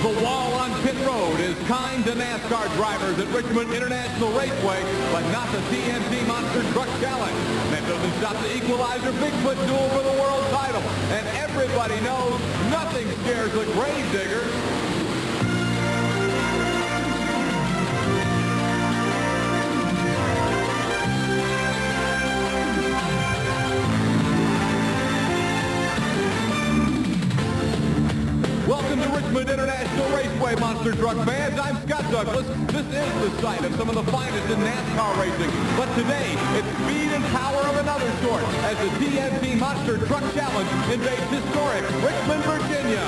The wall on pit road is kind to NASCAR drivers at Richmond International Raceway, but not the TNT Monster Truck Challenge. That doesn't stop the Equalizer Bigfoot duel for the world title. And everybody knows nothing scares the Gravedigger. Welcome to Richmond International Raceway, Monster Truck fans. I'm Scott Douglas. This is the site of some of the finest in NASCAR racing. But today, it's speed and power of another sort as the TNT Monster Truck Challenge invades historic Richmond, Virginia.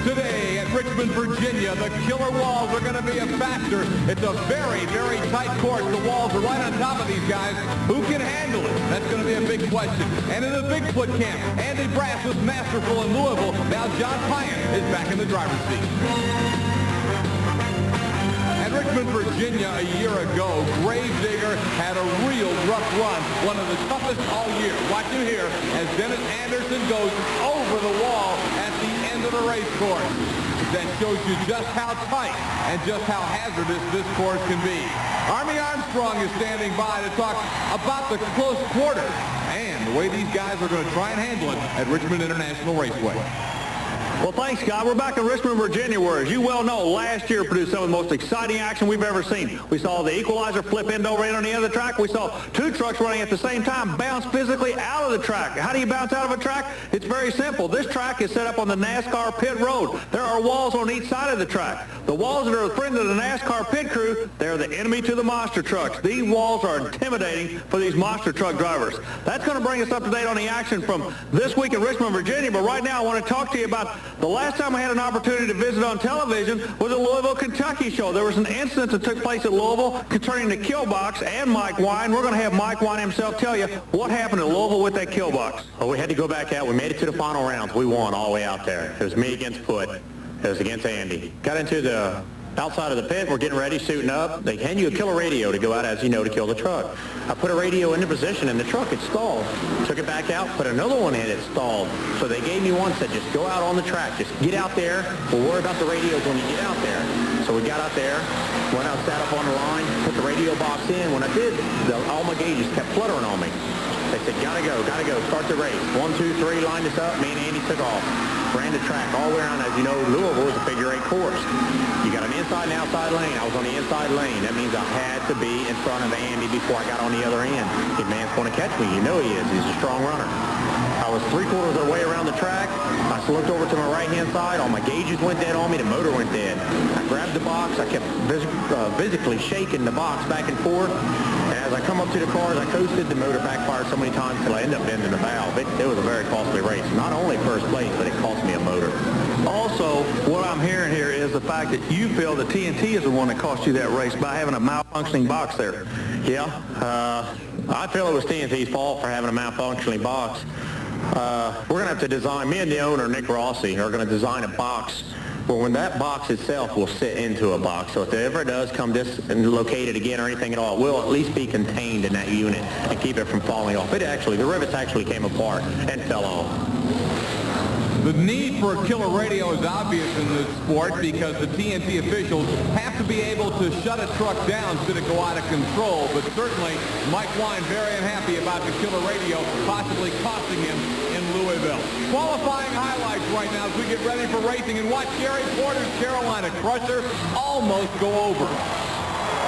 Today at Richmond, Virginia, the killer walls are going to be a factor. It's a very, very tight course. The walls are right on top of these guys. Who can handle it? That's going to be a big question. And in the Bigfoot camp, Andy Brass was masterful in Louisville. Now John Pyan is back in the driver's seat. At Richmond, Virginia, a year ago, Gravedigger had a real rough run, one of the toughest all year. Watch him here as Dennis Anderson goes over the wall at the end of the race course. That shows you just how tight and just how hazardous this course can be. Army Armstrong is standing by to talk about the close quarters and the way these guys are going to try and handle it at Richmond International Raceway. Well, thanks, Scott. We're back in Richmond, Virginia, where, as you well know, last year produced some of the most exciting action we've ever seen. We saw the Equalizer flip end over in on the end of the track. We saw two trucks running at the same time bounce physically out of the track. How do you bounce out of a track? It's very simple. This track is set up on the NASCAR pit road. There are walls on each side of the track. The walls that are a friend of the NASCAR pit crew, they're the enemy to the monster trucks. These walls are intimidating for these monster truck drivers. That's going to bring us up to date on the action from this week in Richmond, Virginia. But right now, I want to talk to you about the last time I had an opportunity to visit on television was the Louisville, Kentucky show. There was an incident that took place at Louisville concerning the kill box and Mike Wine. We're going to have Mike Wine himself tell you what happened at Louisville with that kill box. Well, we had to go back out. We made it to the final rounds. We won all the way out there. It was me against Foot. It was against Andy. Got into the outside of the pit. We're getting ready, suiting up. They hand you a killer radio to go out, as you know, to kill the truck. I put a radio into position in the truck. It stalled. Took it back out, put another one in. It stalled. So they gave me one, said, just go out on the track. Just get out there. We'll worry about the radios when you get out there. So we got out there, went out, sat up on the line, put the radio box in. When I did, all my gauges kept fluttering on me. They said, gotta go, start the race. 1, 2, 3, lined us up. Me and Andy took off. Ran the track all the way around. As you know, Louisville is a figure-8 course. You got an inside and outside lane. I was on the inside lane. That means I had to be in front of Andy before I got on the other end. If man's going to catch me, you know he is. He's a strong runner. I was 3/4 of the way around the track. I looked over to my right-hand side. All my gauges went dead on me. The motor went dead. I grabbed the box. I kept physically shaking the box back and forth. And as I come up to the car, as I coasted, the motor backfired so many times until I ended up bending the valve. It was a very costly race. Not only first place, but it cost me a motor. Also, what I'm hearing here is the fact that you feel the TNT is the one that cost you that race by having a malfunctioning box there. Yeah, I feel it was TNT's fault for having a malfunctioning box. We're going to have to design, me and the owner, Nick Rossi, are going to design a box where when that box itself will sit into a box. So if it ever does come dislocated again or anything at all, it will at least be contained in that unit and keep it from falling off. The rivets actually came apart and fell off. The need for a killer radio is obvious in this sport because the TNT officials have to be able to shut a truck down should it go out of control. But certainly, Mike Wine very unhappy about the killer radio possibly costing him in Louisville. Qualifying highlights right now as we get ready for racing and watch Gary Porter's Carolina Crusher almost go over.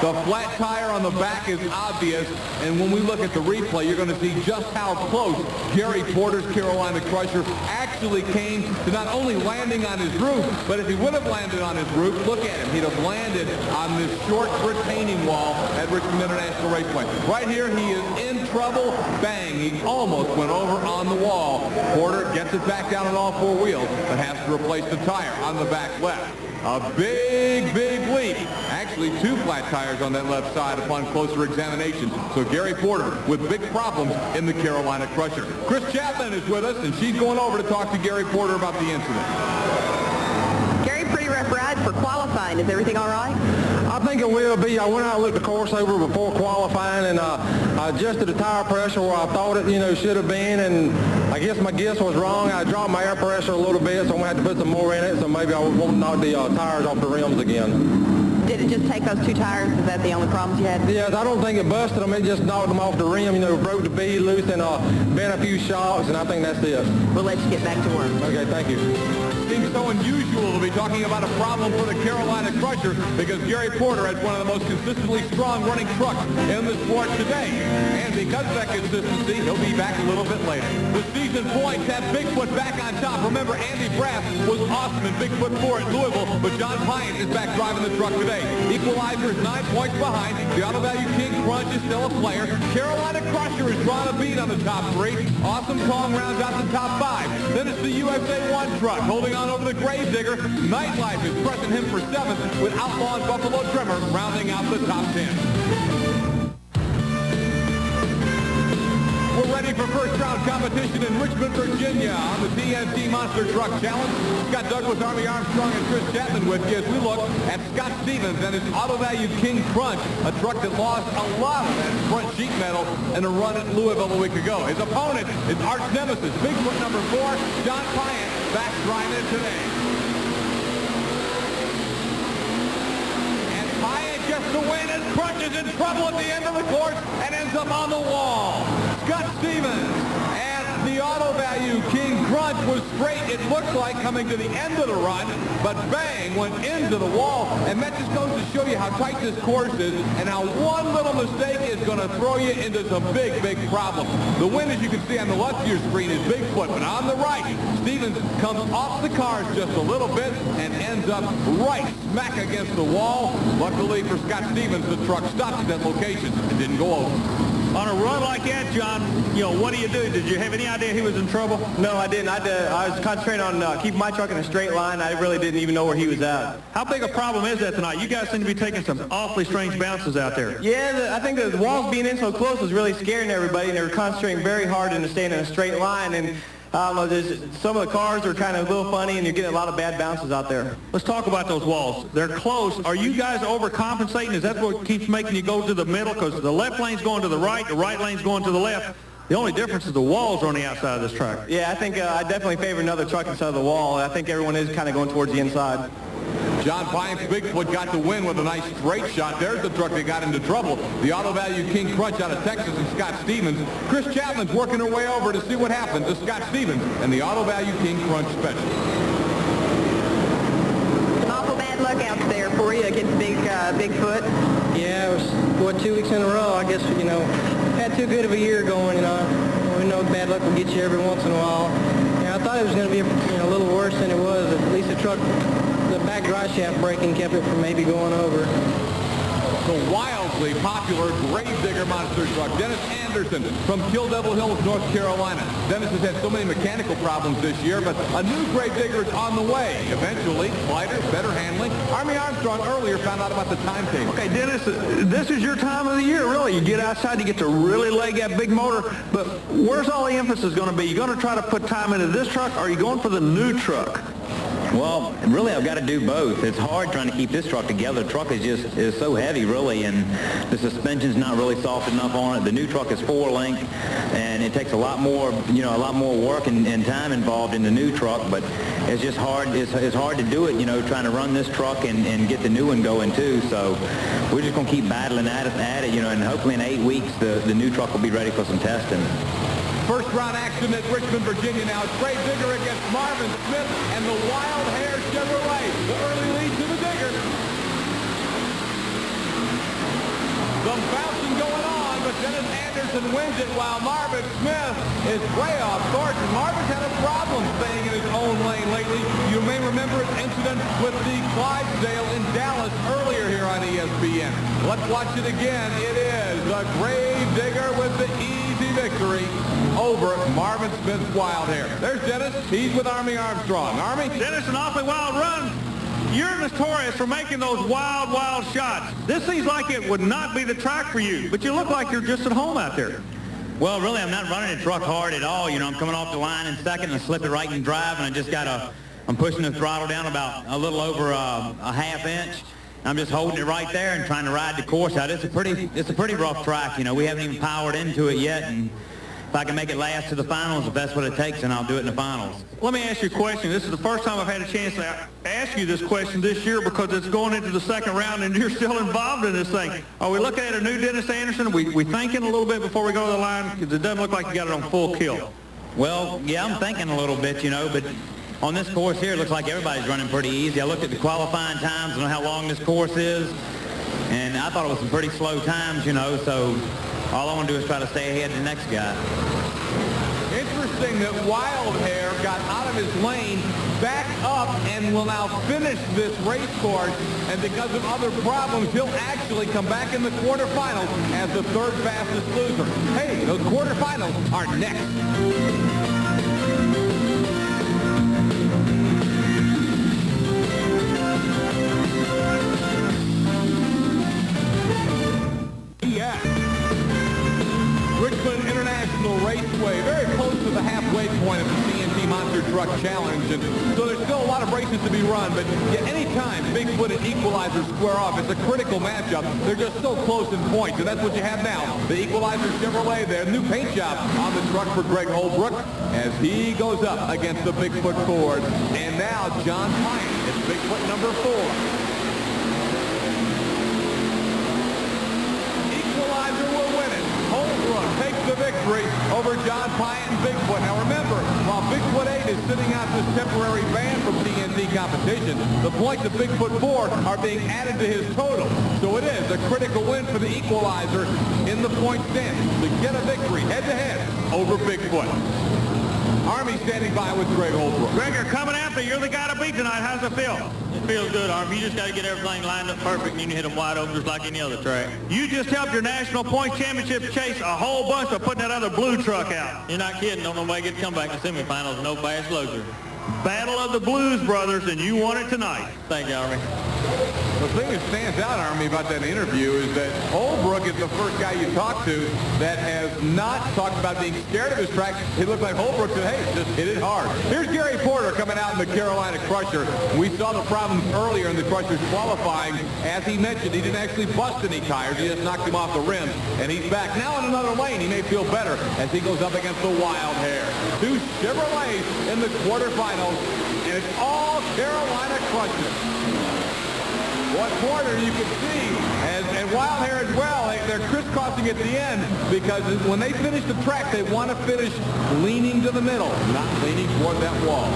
The flat tire on the back is obvious, and when we look at the replay, you're going to see just how close Gary Porter's Carolina Crusher actually came to not only landing on his roof, but if he would have landed on his roof, look at him. He'd have landed on this short retaining wall at Richmond International Raceway. Right here, he is in trouble. Bang, he almost went over on the wall. Porter gets it back down on all four wheels, but has to replace the tire on the back left. A big, big leap. Actually, two flat tires on that left side upon closer examination. So Gary Porter with big problems in the Carolina Crusher. Chris Chapman is with us, and she's going over to talk to Gary Porter about the incident. Gary, pretty rough ride for qualifying. Is everything all right? I think it will be. I went out and looked the course over before qualifying, and I adjusted the tire pressure where I thought it, should have been, and I guess my guess was wrong. I dropped my air pressure a little bit, so I'm going to have to put some more in it, so maybe I won't knock the tires off the rims again. Did it just take those 2 tires? Is that the only problems you had? Yes, I don't think it busted them. It just knocked them off the rim, broke the bead loose and bent a few shocks, and I think that's it. We'll let you get back to work. Okay, thank you. Seems so unusual to be talking about a problem for the Carolina Crusher because Gary Porter has one of the most consistently strong running trucks in the sport today. And because of that consistency, he'll be back a little bit later. The season points have Bigfoot back on top. Remember, Andy Braff was awesome in Bigfoot 4 at Louisville, but John Pyatt is back driving the truck today. Equalizer is 9 points behind. The Auto Value King Crunch is still a player. Carolina Crusher is drawing a beat on the top 3. Awesome Kong rounds out the top 5. Then it's the USA 1 truck holding on over the Gravedigger. Nightlife is pressing him for 7th with Outlaw and Buffalo Trimmer rounding out the top 10. We're ready for first round competition in Richmond, Virginia on the TNT Monster Truck Challenge. Scott Douglas, Army Armstrong, and Chris Chapman with you as we look at Scott Stevens and his Auto Value King Crunch, a truck that lost a lot of that front sheet metal in a run at Louisville a week ago. His opponent is arch nemesis, Bigfoot number 4, John Pyatt, back driving it today. And Pyatt gets the win and Crunch is in trouble at the end of the course and ends up on the wall. Scott Stevens and the Auto Value King Crunch was straight, it looked like, coming to the end of the run, but bang, went into the wall. And that just goes to show you how tight this course is and how one little mistake is going to throw you into some big, big problems. The win, as you can see on the left of your screen, is Bigfoot, but on the right, Stevens comes off the cars just a little bit and ends up right smack against the wall. Luckily for Scott Stevens, the truck stopped at that location and didn't go over. On a run like that, John, what do you do? Did you have any idea he was in trouble? No, I didn't. I was concentrating on keeping my truck in a straight line. I really didn't even know where he was at. How big a problem is that tonight? You guys seem to be taking some awfully strange bounces out there. Yeah, I think the walls being in so close was really scaring everybody, and they were concentrating very hard into staying in a straight line. And I don't know, some of the cars are kind of a little funny, and you're getting a lot of bad bounces out there. Let's talk about those walls. They're close. Are you guys overcompensating? Is that what keeps making you go to the middle? Because the left lane's going to the right lane's going to the left. The only difference is the walls are on the outside of this track. Yeah, I think I definitely favor another truck inside of the wall. I think everyone is kind of going towards the inside. John Pyatt's Bigfoot got the win with a nice straight shot. There's the truck that got into trouble. The Auto Value King Crunch out of Texas and Scott Stevens. Chris Chapman's working her way over to see what happened to Scott Stevens and the Auto Value King Crunch special. An awful bad luck out there for you against Bigfoot. Yeah, it was, 2 weeks in a row. I guess, had too good of a year going, We know bad luck will get you every once in a while. I thought it was going to be a little worse than it was. At least the truck, the back drive shaft braking kept it from maybe going over. The wildly popular Gravedigger monster truck, Dennis Anderson from Kill Devil Hills, North Carolina. Dennis has had so many mechanical problems this year, but a new Gravedigger is on the way. Eventually, lighter, better handling. Army Armstrong earlier found out about the timetable. Okay, Dennis, this is your time of the year, really. You get outside, you get to really leg that big motor, but where's all the emphasis going to be? You going to try to put time into this truck, or are you going for the new truck? Well, really, I've got to do both. It's hard trying to keep this truck together. The truck is so heavy, really, and the suspension's not really soft enough on it. The new truck is 4-link, and it takes a lot more work and time involved in the new truck. But it's just hard. It's hard to do it, trying to run this truck and get the new one going too. So we're just going to keep battling at it, and hopefully in 8 weeks the new truck will be ready for some testing. First round action at Richmond, Virginia now. It's Gravedigger against Marvin Smith and the Wild Hair Chevrolet. The early lead to the Digger. Some bouncing going on, but Dennis Anderson wins it while Marvin Smith is way off course. And Marvin's had a problem staying in his own lane lately. You may remember an incident with the Clydesdale in Dallas earlier here on ESPN. Let's watch it again. It is the Gravedigger with the easy victory over Marvin Smith's Wild Hair. There's Dennis. He's with Army Armstrong. Army? Dennis, an awfully wild run. You're notorious for making those wild, wild shots. This seems like it would not be the track for you, but you look like you're just at home out there. Well, really, I'm not running the truck hard at all. I'm coming off the line in second and I slip it right in drive, and I'm pushing the throttle down about a little over a half inch. I'm just holding it right there and trying to ride the course out. It's a pretty rough track. You know, we haven't even powered into it yet, and if I can make it last to the finals, if that's what it takes, then I'll do it in the finals. Let me ask you a question. This is the first time I've had a chance to ask you this question this year because it's going into the second round and you're still involved in this thing. Are we looking at a new Dennis Anderson? We thinking a little bit before we go to the line? Because it doesn't look like you got it on full kill. Well, yeah, I'm thinking a little bit, you know, but on this course here, it looks like everybody's running pretty easy. I looked at the qualifying times and how long this course is, and I thought it was some pretty slow times, you know, so all I want to do is try to stay ahead of the next guy. Interesting that Wildhair got out of his lane, back up, and will now finish this race course. And because of other problems, he'll actually come back in the quarterfinals as the third fastest loser. Hey, those quarterfinals are next. Richmond International Raceway, very close to the halfway point of the TNT Monster Truck Challenge, and so there's still a lot of races to be run, but yeah, anytime Bigfoot and Equalizer square off, it's a critical matchup. They're just so close in points, and that's what you have now. The Equalizer Chevrolet there, new paint job on the truck for Greg Holbrook as he goes up against the Bigfoot Ford. And now John Pine, it's Bigfoot number 4. Equalizer will win it. Holbrook takes the victory over John Pine and Bigfoot. Now remember, while Bigfoot 8 is sitting out this temporary ban from TNT competition, the points of Bigfoot 4 are being added to his total. So it is a critical win for the Equalizer in the point standings to get a victory head-to-head over Bigfoot. Army standing by with Greg Holbrook. Greg, you're coming after. You're the guy to beat tonight. How's it feel? It feels good, Army. You just got to get everything lined up perfect, and you hit them wide open just like any other track. You just helped your national point championship chase a whole bunch of putting that other blue truck out. You're not kidding. Don't nobody get to come back in the semifinals. No fast loser. Battle of the Blues Brothers, and you won it tonight. Thank you, Army. The thing that stands out, Army, about that interview is that Holbrook is the first guy you talk to that has not talked about being scared of his track. He looked like Holbrook said, hey, just hit it hard. Here's Gary Porter coming out in the Carolina Crusher. We saw the problems earlier in the Crusher's qualifying. As he mentioned, he didn't actually bust any tires. He just knocked him off the rim, and he's back. Now in another lane, he may feel better as he goes up against the Wildhair. 2 Chevrolets in the quarterfinals, and it's all Carolina Crusher. What Porter, you can see, and Wildhair as well, they're crisscrossing at the end because when they finish the track, they want to finish leaning to the middle, not leaning toward that wall.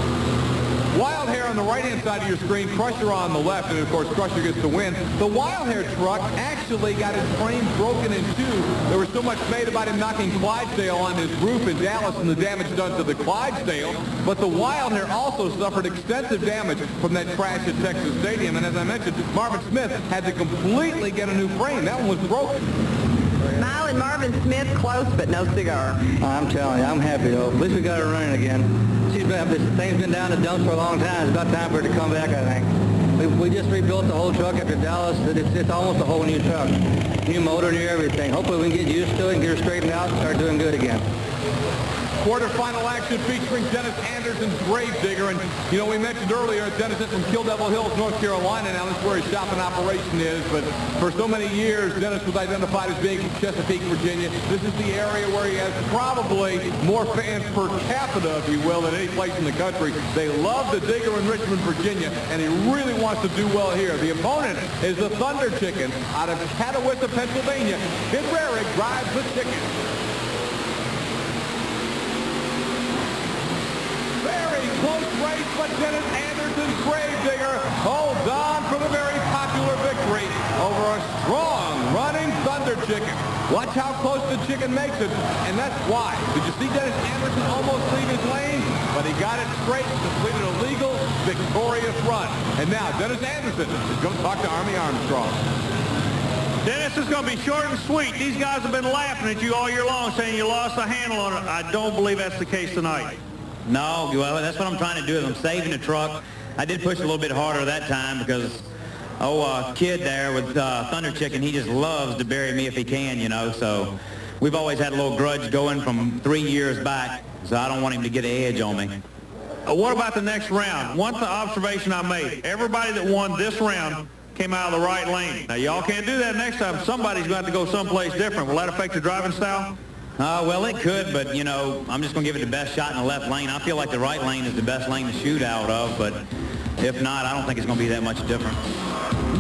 Wildhair on the right-hand side of your screen, Crusher on the left, and of course Crusher gets the win. The Wildhair truck actually got his frame broken in 2. There was so much made about him knocking Clydesdale on his roof in Dallas and the damage done to the Clydesdale, but the Wildhair also suffered extensive damage from that crash at Texas Stadium, and as I mentioned, Marvin Smith had to completely get a new frame. That one was broken. Smiling Marvin Smith, close but no cigar. I'm telling you, I'm happy though. At least we got her running again. This thing's been down the dumps for a long time. It's about time for her to come back, I think. We just rebuilt the whole truck after Dallas. It's almost a whole new truck. New motor, new everything. Hopefully we can get used to it and get her straightened out and start doing good again. Quarterfinal action featuring Dennis Anderson's Gravedigger. And, you know, we mentioned earlier, Dennis is from Kill Devil Hills, North Carolina. Now, that's where his shop and operation is. But for so many years, Dennis was identified as being from Chesapeake, Virginia. This is the area where he has probably more fans per capita, if you will, than any place in the country. They love the Digger in Richmond, Virginia, and he really wants to do well here. The opponent is the Thunder Chicken out of Catawissa, Pennsylvania. Kid Rarick drives the chicken. Very close race, but Dennis Anderson's Gravedigger holds on for the very popular victory over a strong running Thunder Chicken. Watch how close the chicken makes it, and that's why. Did you see Dennis Anderson almost leave his lane? But he got it straight, completed a legal, victorious run. And now Dennis Anderson is going to talk to Army Armstrong. Dennis, is going to be short and sweet. These guys have been laughing at you all year long, saying you lost the handle on it. I don't believe that's the case tonight. No, well, that's what I'm trying to do is I'm saving the truck. I did push a little bit harder that time because, kid there with Thunder Chicken, he just loves to bury me if he can, you know. So we've always had a little grudge going from 3 years back, so I don't want him to get an edge on me. What about the next round? One observation I made, everybody that won this round came out of the right lane. Now, y'all can't do that next time. Somebody's going to have to go someplace different. Will that affect your driving style? Well, it could, but, you know, I'm just going to give it the best shot in the left lane. I feel like the right lane is the best lane to shoot out of, but if not, I don't think it's going to be that much different.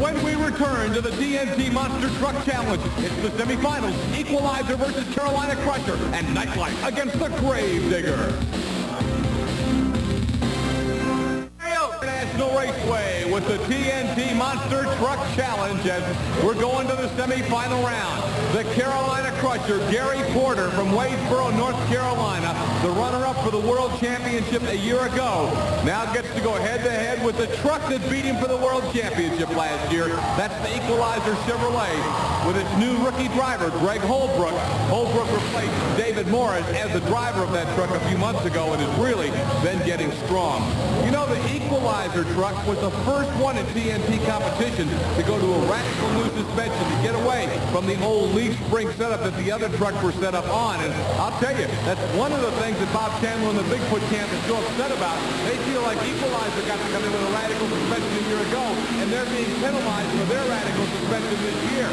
When we return to the TNT Monster Truck Challenge, it's the semifinals, Equalizer versus Carolina Crusher, and Nightlife against the Gravedigger. National Raceway with the TNT Monster Truck Challenge as we're going to the semifinal round. The Carolina Crusher, Gary Porter from Wadesboro, North Carolina, the runner-up for the World Championship a year ago, now gets to go head-to-head with the truck that beat him for the World Championship last year. That's the Equalizer Chevrolet with its new rookie driver, Greg Holbrook. Holbrook replaced David Morris as the driver of that truck a few months ago and has really been getting strong. You know, the Equalizer truck was the first one in TNT competition to go to a radical new suspension to get away from the old leaf spring setup that the other trucks were set up on. And I'll tell you, that's one of the things that Bob Chandler and the Bigfoot camp is so upset about. They feel like Equalizer got to come in with a radical suspension a year ago, and they're being penalized for their radical suspension this year.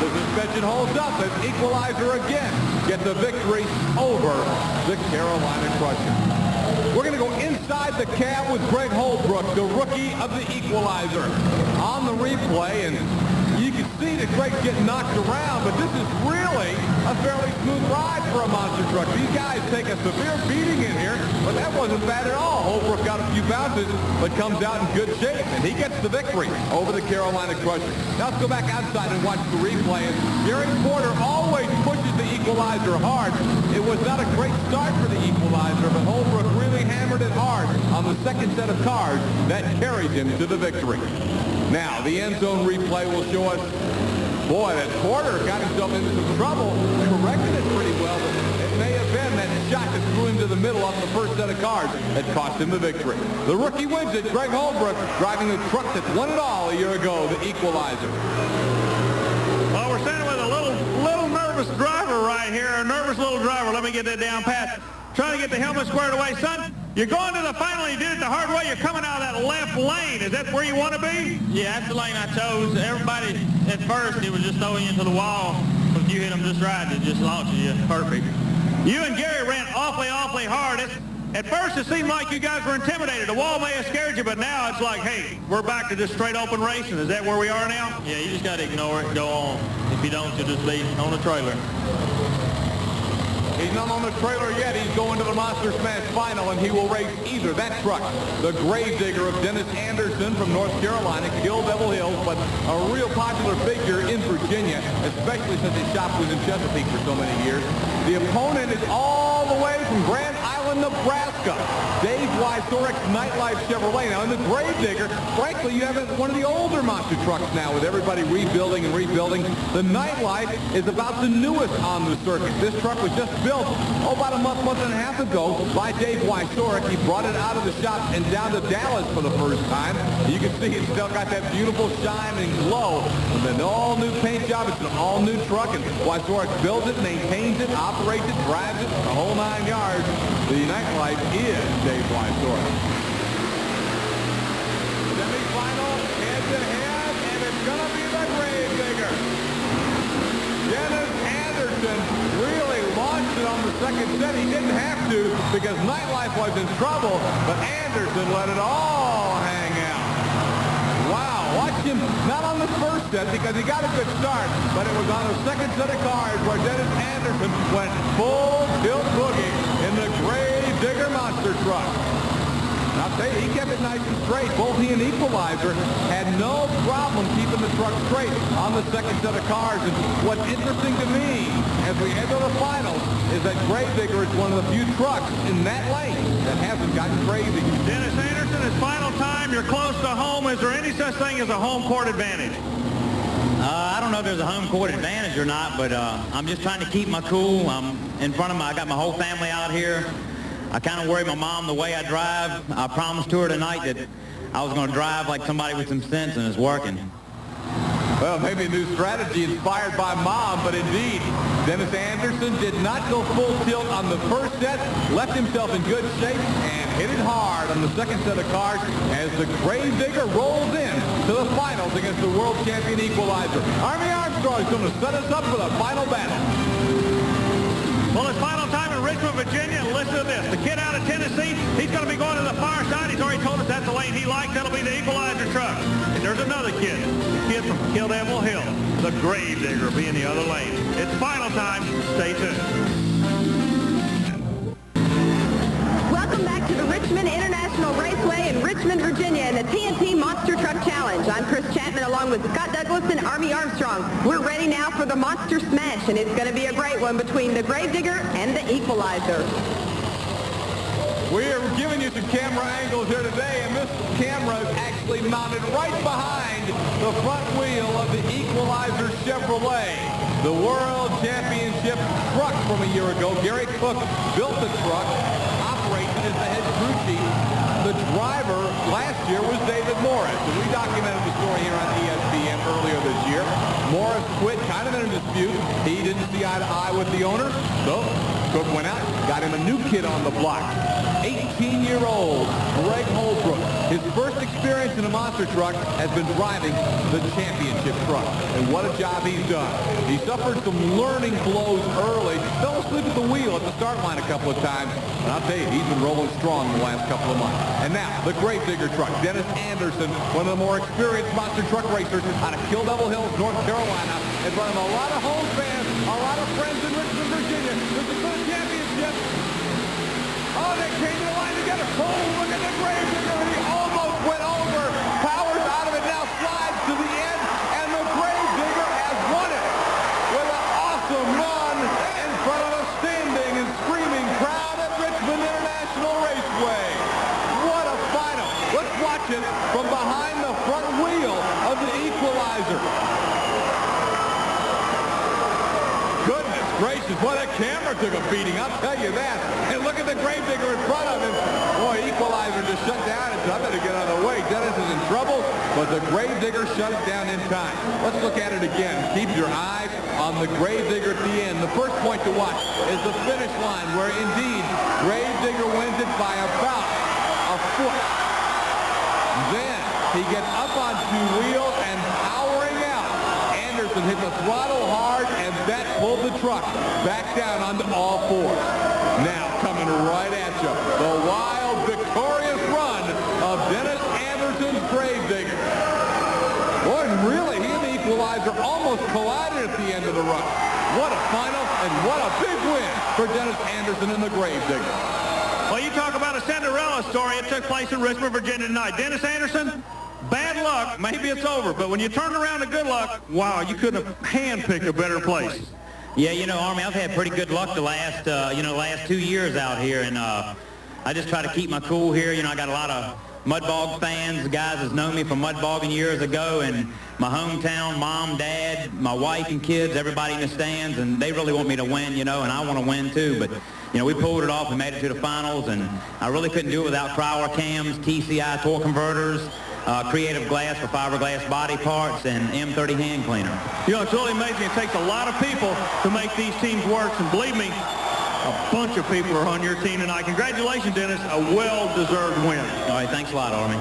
The suspension holds up as Equalizer again gets the victory over the Carolina Crusher. We're going to go inside the cab with Greg Holbrook, the rookie of the Equalizer. On the replay, and you can see that Greg's getting knocked around, but this is really a fairly smooth ride for a monster truck. These guys take a severe beating in here, but that wasn't bad at all. Holbrook got a few bounces, but comes out in good shape, and he gets the victory over the Carolina Crusher. Now let's go back outside and watch the replay. And Gary Porter always pushes the Equalizer hard. It was not a great start for the Equalizer, but Holbrook really hammered it hard on the second set of cars that carried him to the victory. Now, the end zone replay will show us, boy, that Porter got himself into some trouble, corrected it pretty well, but it may have been that shot that threw him to the middle off the first set of cars that cost him the victory. The rookie wins it, Greg Holbrook, driving the truck that won it all a year ago, the Equalizer. Well, we're standing with a little nervous driver right here, a nervous little driver. Let me get that down pat. Trying to get the helmet squared away. Son, you're going to the final. You did it the hard way. You're coming out of that left lane. Is that where you want to be? Yeah, that's the lane I chose. Everybody, at first, it was just throwing you into the wall. But if you hit them just right, it just launches you. Perfect. You and Gary ran awfully hard. At first, it seemed like you guys were intimidated. The wall may have scared you, but now it's like, hey, we're back to just straight open racing. Is that where we are now? Yeah, you just got to ignore it and go on. If you don't, you'll just be on the trailer. He's not on the trailer yet. He's going to the Monster Smash final, and he will race either that truck, the Gravedigger of Dennis Anderson from North Carolina, Kill Devil Hills, but a real popular figure in Virginia, especially since his shop was in Chesapeake for so many years. The opponent is all the way from Grand Island, Nebraska, Dave Wysorik's Nightlife Chevrolet. Now, in the Gravedigger, frankly, you have one of the older monster trucks now with everybody rebuilding and rebuilding. The Nightlife is about the newest on the circuit. This truck was just built about a month and a half ago by Dave Wysorik. He brought it out of the shop and down to Dallas for the first time. You can see it's still got that beautiful shine and glow. It's an all-new paint job. It's an all-new truck, and Wysorik builds it, maintains it, operates it, drives it, the whole 9 yards. The Nightlife is Dave Wysorik. Semi-final, head-to-head, and it's going to be the Gravedigger. Dennis Anderson really launched it on the second set. He didn't have to because Nightlife was in trouble, but Anderson let it all hang out. Wow, watch him, not on the first set because he got a good start, but it was on the second set of cars where Dennis Anderson went full tilt boogie in the Gravedigger monster truck. I'll tell you, he kept it nice and straight. Both he and Equalizer had no problem keeping the truck straight on the second set of cars. And what's interesting to me as we enter the finals is that Gravedigger is one of the few trucks in that lane that hasn't gotten crazy. Dennis Anderson, it's final time. You're close to home. Is there any such thing as a home court advantage? I don't know if there's a home court advantage or not, but I'm just trying to keep my cool. I'm in front of I got my whole family out here. I kind of worry my mom the way I drive. I promised to her tonight that I was going to drive like somebody with some sense, and it's working. Well, maybe a new strategy inspired by Mom, but indeed, Dennis Anderson did not go full tilt on the first set, left himself in good shape, and hit it hard on the second set of cards as the Gravedigger rolls in to the finals against the world champion Equalizer. Army Armstrong is going to set us up for the final battle. Well, it's final time in Richmond, Virginia, and listen to this. The kid out of Tennessee, he's going to be going to the far side. He's already told us that's the lane he likes. That'll be the Equalizer truck. And there's another kid, the kid from Kill Devil Hill, the Gravedigger, will be in the other lane. It's final time. Stay tuned. Welcome back to the Richmond International Raceway in Richmond, Virginia, and the TNT Monster Truck Challenge. I'm Chris Chapman along with Scott Douglas and Army Armstrong. We're ready now for the Monster Smash, and it's going to be a great one between the Gravedigger and the Equalizer. We are giving you some camera angles here today, and this camera is actually mounted right behind the front wheel of the Equalizer Chevrolet. The World Championship truck from a year ago. Gary Cook built the truck, operates it as the head crew chief. The driver last year was David Morris. And we documented the story here on ESPN earlier this year. Morris quit kind of in a dispute. He didn't see eye to eye with the owner. So Cook went out, got him a new kid on the block. 18-year-old Greg Holbrook. His first experience in a monster truck has been driving the championship truck. And what a job he's done. He suffered some learning blows early. Fell asleep at the wheel at the start line a couple of times. And I'll tell you, he's been rolling strong the last couple of months. And now, the Gravedigger truck. Dennis Anderson, one of the more experienced monster truck racers out of Kill Devil Hills, North Carolina, in front of a lot of home fans, a lot of friends in Richmond, Virginia. This is for the championship. Oh, they came to the line together. Oh, look at the Gravedigger. He almost went over. Powers out of it, now slides to the end, and the Gravedigger has won it with an awesome run in front of a standing and screaming crowd at Richmond International Raceway. What a final. Let's watch it from behind the front wheel of the Equalizer. Goodness gracious, what a camera took a beating, I'll tell you that. And look at the Gravedigger in front of him. Boy, Equalizer just shut down. And I better get out of the way. Dennis is in trouble, but the Gravedigger shut it down in time. Let's look at it again. Keep your eyes on the Gravedigger at the end. The first point to watch is the finish line, where indeed Gravedigger wins it by about a foot. Then he gets up on two wheels and powering out. Anderson hit the throttle hard, and that pulled the truck back down onto all fours. Now coming right at you, the wild, victorious run of Dennis Anderson's Gravedigger. Boy, really, he and the Equalizer almost collided at the end of the run. What a final, and what a big win for Dennis Anderson and the Gravedigger. Well, you talk about a Cinderella story. It took place in Richmond, Virginia tonight. Dennis Anderson, bad luck. Maybe it's over. But when you turn around to good luck, wow, you couldn't have handpicked a better place. Yeah, you know, Army, I've had pretty good luck the last, last 2 years out here. And I just try to keep my cool here. You know, I got a lot of Mudbog fans, the guys that's known me from Mudbogging years ago, and my hometown, mom, dad, my wife and kids, everybody in the stands, and they really want me to win, you know, and I want to win too. But, you know, we pulled it off and made it to the finals, and I really couldn't do it without Crowler cams, TCI torque converters, Creative Glass for fiberglass body parts, and M30 hand cleaner. You know, it's really amazing. It takes a lot of people to make these teams work, and believe me, a bunch of people are on your team tonight. Congratulations, Dennis. A well-deserved win. All right, thanks a lot, Army.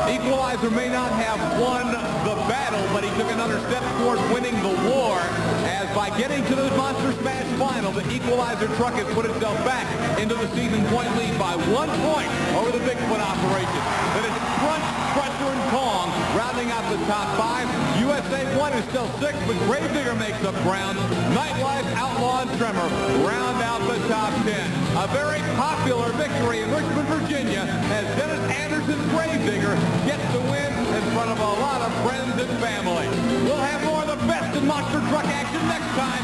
Equalizer may not have won the battle, but he took another step towards winning the war, as by getting to the Monster Smash final, the Equalizer truck has put itself back into the season point lead by 1 point over the Bigfoot operation. Then it's Crunch, Crusher, and Kong rounding out the top 5. USA 1 is still 6, but Gravedigger makes up ground. Nightlife, Outlaw, and Tremor round out the top 10. A very popular victory in Richmond, Virginia, as Dennis Anderson's Gravedigger gets the win in front of a lot of friends and family. We'll have more of the best in monster truck action next time